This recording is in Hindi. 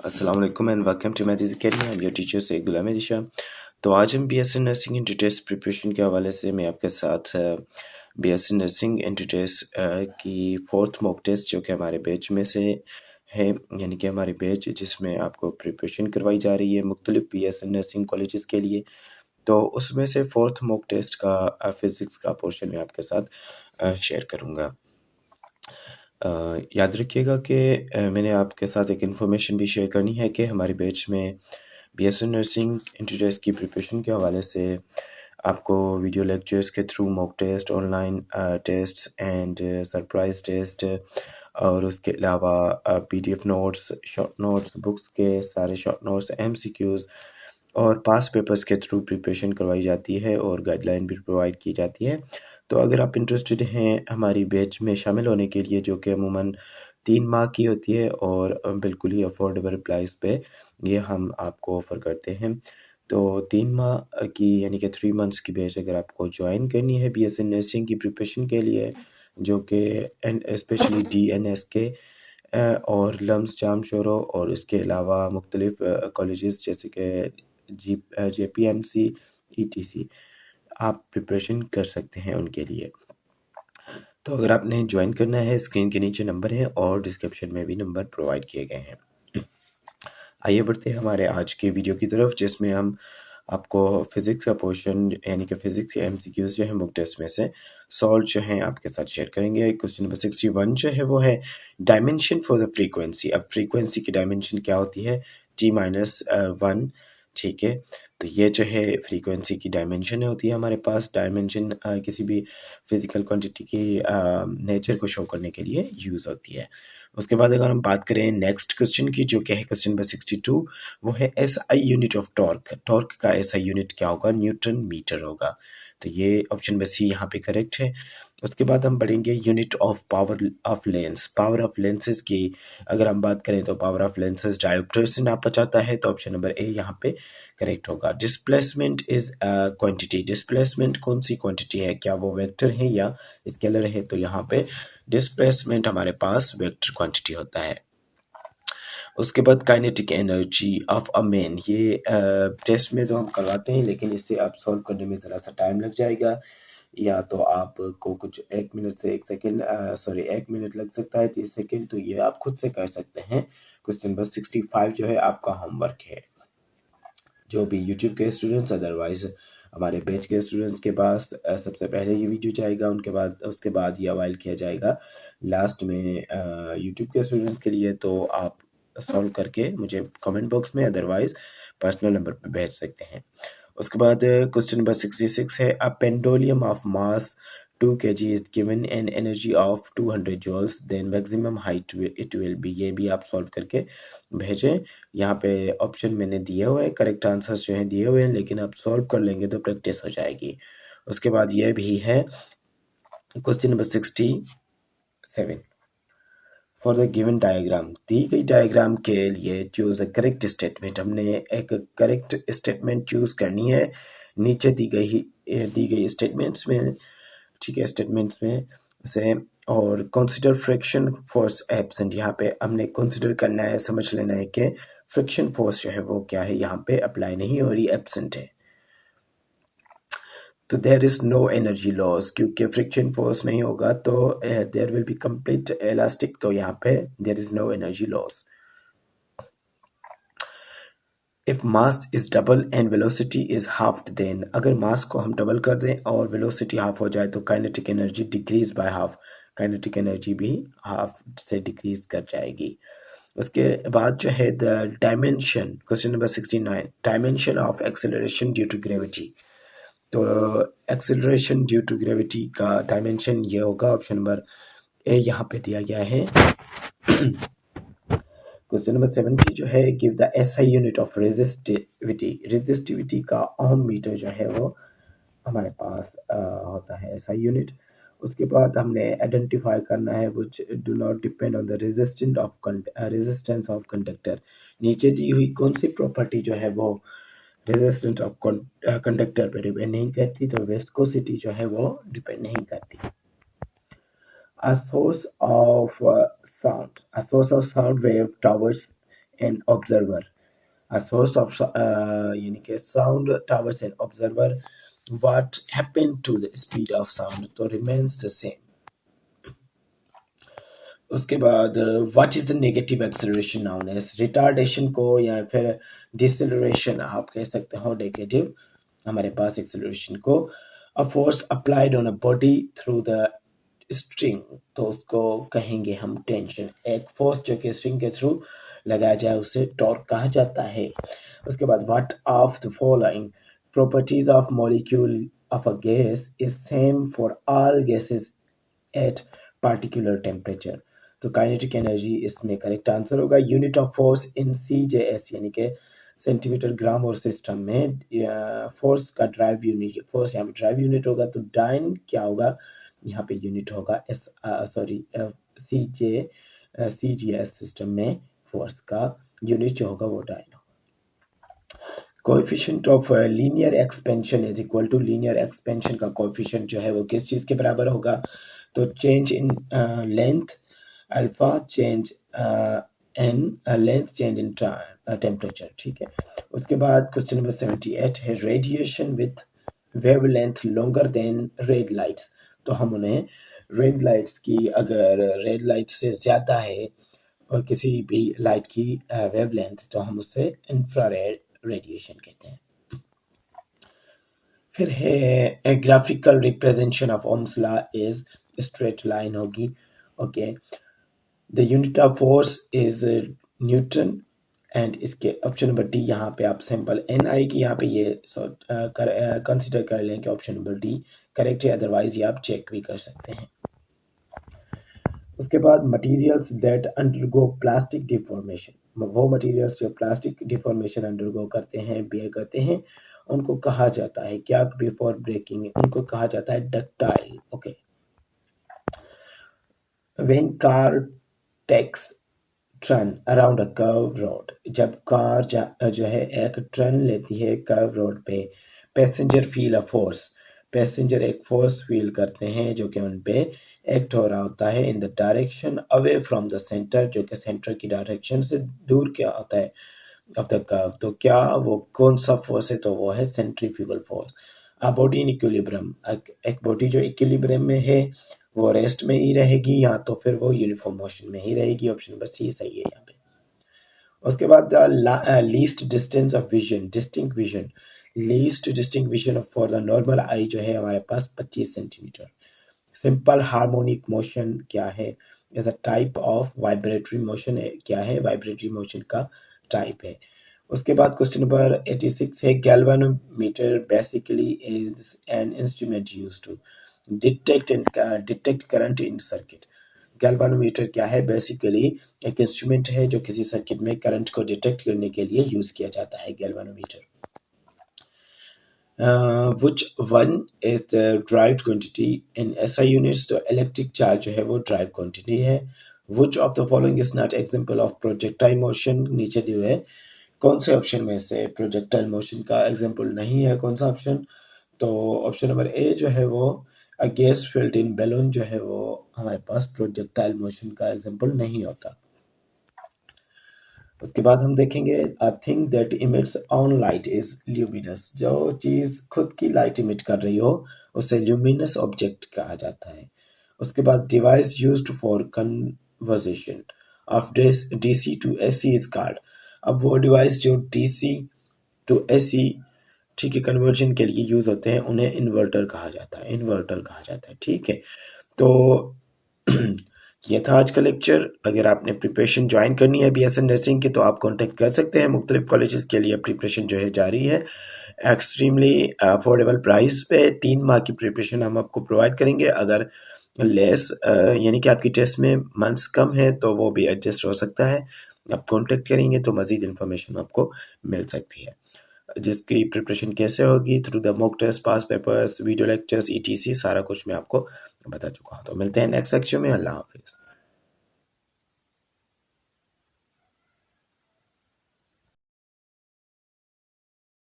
अस्सलाम वालेकुम and welcome to maths academy. I am your teacher Syed Ghulam Disha. तो आज हम BSc nursing into test preparation के हवाले से मैं आपके साथ बीएससी नर्सिंग इंटू टेस्ट की फोर्थ मॉक टेस्ट जो कि हमारे बैच में से है, यानी कि हमारे बैच जिसमें आपको प्रिपरेशन करवाई जा रही है मुख्तलिफ बीएससी नर्सिंग कॉलेजेस के लिए। तो उसमें से फोर्थ मॉक टेस्ट का फिज़िक्स का पोर्शन मैं आपके साथ शेयर करूँगा। याद रखिएगा कि मैंने आपके साथ एक इन्फॉर्मेशन भी शेयर करनी है कि हमारे बैच में बीएससी नर्सिंग इंटरटेस्ट की प्रिपरेशन के हवाले से आपको वीडियो लेक्चर्स के through mock test, online test and surprise test और उसके अलावा PDF notes, short notes, books के सारे शॉर्ट नोट्स, एमसीक्यूज़ और पास पेपर्स के थ्रू प्रिपरेशन करवाई जाती है और गाइडलाइन भी प्रोवाइड की जाती है। तो अगर आप इंटरेस्टेड हैं हमारी बैच में शामिल होने के लिए, जो कि अमूमन 3 माह की होती है और बिल्कुल ही अफोर्डेबल प्राइस पे ये हम आपको ऑफ़र करते हैं। तो 3 माह की यानी कि 3 मंथ्स की बैच अगर आपको जॉइन करनी है बीएससी नर्सिंग की प्रिपरेशन के लिए, जो कि एंड स्पेशली डीएनएसके और लम्स जामशोरो और इसके अलावा मुख्तलिफ कॉलेजेस जैसे कि जेपीएमसी, ईटीसी आप प्रिपरेशन कर सकते हैं उनके लिए। तो अगर आपने ज्वाइन करना है, स्क्रीन के नीचे नंबर है और डिस्क्रिप्शन में भी नंबर प्रोवाइड किए गए हैं। आइए बढ़ते हैं हमारे आज के वीडियो की तरफ, जिसमें हम आपको फिज़िक्स का पोर्शन यानी कि फिज़िक्स के एमसीक्यूज़ जो है मॉक टेस्ट में से सॉल्व जो हैं आपके साथ शेयर करेंगे। क्वेश्चन नंबर 61 जो है वो है डायमेंशन फॉर द फ्रीक्वेंसी। अब फ्रीक्वेंसी की डायमेंशन क्या होती है? t-1, ठीक है। तो ये जो है फ्रीक्वेंसी की डायमेंशन होती है हमारे पास। डायमेंशन किसी भी फिज़िकल क्वांटिटी की नेचर को शो करने के लिए यूज़ होती है। उसके बाद अगर हम बात करें नेक्स्ट क्वेश्चन की, जो कि है क्वेश्चन नंबर 62, वो है SI unit of torque. Torque का एसआई यूनिट क्या होगा? न्यूटन मीटर होगा। तो ये ऑप्शन नंबर सी यहाँ पे करेक्ट है। उसके बाद हम पढ़ेंगे unit of power of lens. Power of lenses की अगर हम बात करें तो पावर ऑफ लेंसेज डायोप्टर से नापा जाता है, तो ऑप्शन नंबर ए यहाँ पे करेक्ट होगा। Displacement is quantity. डिस्प्लेसमेंट कौन सी क्वांटिटी है? क्या वो वेक्टर है या स्केलर है? तो यहाँ पे डिस्प्लेसमेंट हमारे पास वेक्टर क्वांटिटी होता है। उसके बाद kinetic energy of a man, ये टेस्ट में तो हम करवाते हैं, लेकिन इसे आप सॉल्व करने में ज़रा सा टाइम लग जाएगा, या तो आपको कुछ 1 मिनट से 1 सेकंड 1 मिनट लग सकता है, 30 सेकंड, तो ये आप खुद से कर सकते हैं। क्वेश्चन नंबर 65 जो है आपका होमवर्क है। जो भी यूट्यूब के स्टूडेंट्स, अदरवाइज हमारे बैच के स्टूडेंट्स के पास सबसे पहले ये वीडियो जाएगा, उसके बाद ये अवाइल किया जाएगा लास्ट में यूट्यूब के स्टूडेंट्स के लिए। तो आप सॉल्व करके मुझे कमेंट बॉक्स में, अदरवाइज पर्सनल नंबर पर भेज सकते हैं। उसके बाद क्वेश्चन नंबर 66 है a pendulum of mass 2 kg is given an energy of 200 joules, then maximum height it will be। ये भी आप सॉल्व करके भेजें। यहाँ पे ऑप्शन मैंने दिए हुए हैं, करेक्ट आंसर्स जो हैं दिए हुए हैं, लेकिन आप सॉल्व कर लेंगे तो प्रैक्टिस हो जाएगी। उसके बाद ये भी है question number 67, for the given diagram. दी गई डायग्राम के लिए चूज अ करेक्ट स्टेटमेंट। हमने एक करेक्ट स्टेटमेंट चूज करनी है नीचे दी गई स्टेटमेंट्स में, ठीक है, स्टेटमेंट्स में से। और कंसीडर फ्रिक्शन फोर्स एब्सेंट, यहाँ पे हमने कंसीडर करना है, समझ लेना है कि फ्रिक्शन फोर्स जो है वो क्या है, यहाँ पे अप्लाई नहीं हो रही, एब्सेंट है। तो there is no energy loss, क्योंकि फ्रिक्शन फोर्स नहीं होगा तो there will be complete elastic, तो यहाँ पे there is no energy loss. If mass is double and velocity is half, then अगर मास को हम डबल कर दें और वेलोसिटी हाफ हो जाए तो kinetic energy decrease by half, kinetic energy भी हाफ से डिक्रीज कर जाएगी। उसके बाद जो है the dimension, question number 69, dimension of acceleration due to gravity. तो एक्सेलरेशन ड्यू टू ग्रेविटी का डायमेंशन ये होगा, ऑप्शन नंबर ए यहाँ पे दिया गया है। क्वेश्चन नंबर 70 जो है give the SI unit of resistivity. Resistivity का ओम मीटर जो है वो हमारे पास होता है एसआई यूनिट। उसके बाद हमने आइडेंटिफाई करना है which do not depend on the resistance of conductor. नीचे दी हुई कौन सी प्रॉपर्टी जो है वो रेजिस्टेंस ऑफ कंडक्टर पे डिपेंड नहीं करती, तो विस्कोसिटी जो है वो डिपेंड नहीं करती। A source of sound wave travels an observer, a source of यानी कि sound towards an observer, what happened to the speed of sound तो remains the same. उसके बाद what is the negative acceleration known as, retardation को या फिर डिसेलरेशन आप कह सकते हो नेगेटिव हमारे पास एक्सेलरेशन को, a force applied on a body through the string तो उसको कहेंगे हम टेंशन, एक फोर्स जो कि स्ट्रिंग के थ्रू लगाया जाए उसे टॉर्क कहा जाता है. उसके बाद what of the following properties of molecule of a gas is same for all gases at particular temperature. तो काइनेटिक एनर्जी इसमें करेक्ट आंसर होगा. Unit of force in CJS यानी कि सेंटीमीटर ग्राम और सिस्टम में फोर्स का ड्राइव यूनिट, फोर्स यहाँ पे ड्राइव यूनिट होगा तो डाइन क्या होगा यहाँ पे यूनिट होगा CGS सिस्टम में फोर्स का यूनिट जो होगा वो डाइन होगा. Coefficient of linear expansion is equal to, linear expansion का कोएफिशिएंट जो है वो किस चीज़ के बराबर होगा तो change in length alpha, change in length, change in temperature. ठीक है. उसके बाद क्वेश्चन नंबर 78 है radiation with wavelength longer than red lights, तो हम उन्हें रेड लाइट्स की, अगर रेड लाइट से ज़्यादा है और किसी भी लाइट की वेवलेंथ तो हम उसे इंफ्रारेड रेडिएशन कहते हैं. फिर है graphical representation of Ohm's law is straight line होगी. Okay. The unit of force is newton and इसके ऑप्शन नंबर डी यहाँ पे आप सिंपल एन आएगी, यहाँ पे ये कंसिडर कर लें कि ऑप्शन नंबर डी करेक्ट है, अदरवाइज ये आप चेक भी कर सकते हैं. उसके बाद materials that undergo plastic deformation, वो मटेरियल्स जो प्लास्टिक डिफॉर्मेशन अंडरगो करते हैं, बियर करते हैं, उनको कहा जाता है क्या बिफोर ब्रेकिंग, उनको कहा जाता है ductile. Okay. When car takes turn around a curve road, जब कार जो है एक टर्न लेती है कर्व रोड पे, passenger feel a force, passenger एक फोर्स फील करते हैं जो कि उन पे एक्ट हो रहा होता है in the direction away from the centre, जो कि सेंटर की डायरेक्शन से दूर क्या होता है ऑफ द कर्व, तो क्या वो कौन सा फोर्स है तो वो है centrifugal force. A body in equilibrium, एक बॉडी जो इक्विलिब्रियम में है वो रेस्ट में ही रहेगी या तो फिर वो यूनिफॉर्म मोशन में ही रहेगी. ऑप्शन नंबर सी सही है यहाँ पे. उसके बाद least distance of vision, distinct vision, least distinct vision for the normal eye जो है हमारे पास 25 सेंटीमीटर. सिंपल हार्मोनिक मोशन क्या है, as a type of vibratory motion क्या है, वाइब्रेटरी मोशन का टाइप है. उसके बाद क्वेश्चन नंबर 86 है galvanometer basically is an instrument used to detect current in circuit. Galvanometer क्या है, बेसिकली एक इंस्ट्रूमेंट है जो किसी सर्किट में करंट को डिटेक्ट करने के लिए यूज किया जाता है galvanometer. which one is the derived quantity in SI units, तो इलेक्ट्रिक चार्ज जो है वो ड्राइव क्वांटिटी है. which of the following is not example of projectile motion, नीचे दिए हुए कौन से ऑप्शन में से प्रोजेक्टाइल मोशन का एग्जांपल नहीं है, कौन सा ऑप्शन, तो ऑप्शन नंबर ए जो है वो a gas filled in balloon जो है वो हमारे पास प्रोजेक्टाइल मोशन का एग्जांपल नहीं होता. उसके बाद हम देखेंगे a thing that emits on light is luminous, जो चीज़ खुद की लाइट इमिट कर रही हो उसे ल्यूमिनस ऑब्जेक्ट कहा जाता है. उसके बाद device used for conversion of DC to AC is called, अब वो डिवाइस जो DC टू AC ठीक है कन्वर्जन के लिए यूज होते हैं उन्हें इन्वर्टर कहा जाता है, इन्वर्टर कहा जाता है. ठीक है. तो ये था आज का लेक्चर. अगर आपने प्रिपरेशन ज्वाइन करनी है BSN नर्सिंग की तो आप कांटेक्ट कर सकते हैं. मुख्तलिफ कॉलेजेस के लिए प्रिपरेशन जो है जारी है एक्सट्रीमली अफोर्डेबल प्राइस पे. 3 माह की प्रिपरेशन हम आपको प्रोवाइड करेंगे. अगर लेस यानी कि आपकी टेस्ट में मंथ्स कम है तो वो भी एडजस्ट हो सकता है. आप कांटेक्ट करेंगे तो मज़ीद इन्फॉर्मेशन आपको मिल सकती है. जिसकी प्रिपरेशन कैसे होगी through the mock test, past papers, video lectures, ETC सारा कुछ मैं आपको बता चुका हूँ. तो मिलते हैं नेक्स्ट सेक्शन में. अल्लाह हाफिज़.